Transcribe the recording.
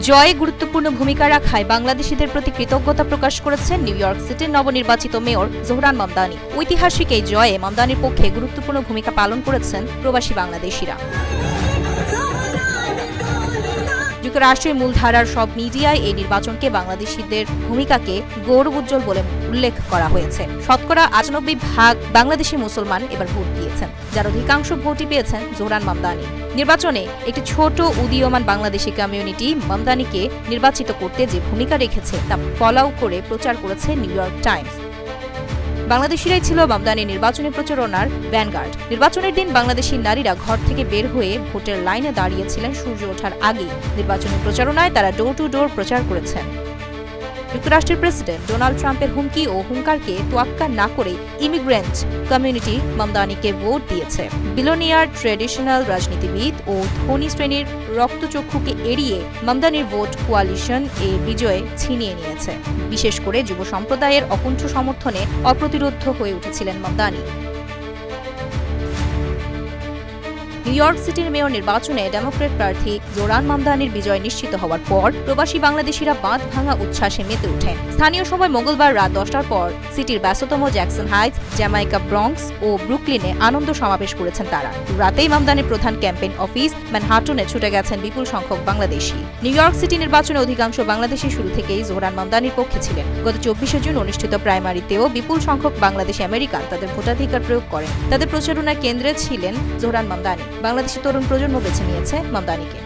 জয়ে গুরুত্বপূর্ণ ভূমিকা রাখায় বাংলাদেশিদের প্রতি কৃতজ্ঞতা প্রকাশ করেছেন নিউ ইয়র্ক সিটির নবনির্বাচিত মেয়র জোহরান মামদানি। ঐতিহাসিক এই জয়ে মামদানির পক্ষে গুরুত্বপূর্ণ ভূমিকা পালন করেছেন প্রবাসী বাংলাদেশিরা। যুক্তরাষ্ট্রের মূলধারার সব মিডিয়ায় এই নির্বাচনকে বাংলাদেশিদের ভূমিকাকে গৌরবোজ্জ্বল বলে উল্লেখ করা হয়েছে। শতকরা ৯৮% বাংলাদেশি মুসলমান এবার ভোট দিয়েছেন, যার অধিকাংশ ভোটই পেয়েছেন জোহরান মামদানি। নির্বাচনে একটি ছোট উদীয়মান বাংলাদেশি কমিউনিটি মামদানিকে নির্বাচিত করতে যে ভূমিকা রেখেছে তা ফলো করে প্রচার করেছে নিউ ইয়র্ক টাইমস। বাংলাদেশিরাই ছিল মামদানির নির্বাচনী প্রচারণার ভ্যানগার্ড। নির্বাচনের দিন বাংলাদেশি নারীরা ঘর থেকে বের হয়ে ভোটের লাইনে দাঁড়িয়েছিলেন সূর্য ওঠার আগেই। নির্বাচনী প্রচারণায় তারা ডোর টু ডোর প্রচার করেছেন। যুক্তরাষ্ট্রের প্রেসিডেন্ট ডোনাল্ড ট্রাম্পের হুমকি ও হুঙ্কারকে তোয়াক্কা না করে ইমিগ্রেন্ট কমিউনিটি মামদানিকে ভোট দিয়েছে। বিলিয়নিয়ার, ট্র্যাডিশনাল রাজনীতিবিদ ও ধনী শ্রেণীর রক্তচক্ষুকে এড়িয়ে মামদানির ভোট কোয়ালিশন এই বিজয় ছিনিয়ে নিয়েছে। বিশেষ করে যুব সম্প্রদায়ের অকুণ্ঠ সমর্থনে অপ্রতিরোধ্য হয়ে উঠেছিলেন মামদানি। নিউ ইয়র্ক সিটির মেয়র নির্বাচনে ডেমোক্র্যাট প্রার্থী জোহরান মামদানির বিজয় নিশ্চিত হওয়ার পর প্রবাসী বাংলাদেশিরা বাঁধ ভাঙা উচ্ছ্বাসে মেতে ওঠেন। স্থানীয় সময় মঙ্গলবার রাত ১০টার পর সিটির ব্যস্ততম জ্যাকসন হাইটস, জ্যামাইকা ব্রঙ্কস ও ব্রুকলিনে আনন্দ সমাবেশ করেছেন তারা। রাতেই মামদানির প্রধান ক্যাম্পেইন অফিস ম্যানহাটনে ছুটে গেছেন বিপুল সংখ্যক বাংলাদেশি। নিউ ইয়র্ক সিটি নির্বাচনে অধিকাংশ বাংলাদেশি শুরু থেকেই জোহরান মামদানির পক্ষে ছিলেন। গত ২৪শে জুন অনুষ্ঠিত প্রাইমারিতেও বিপুল সংখ্যক বাংলাদেশি আমেরিকান তাদের ভোটাধিকার প্রয়োগ করেন। তাদের প্রচারণার কেন্দ্রে ছিলেন জোহরান মামদানি। বাংলাদেশি তরুণ প্রজন্ম বেছে নিয়েছে মামদানিকে।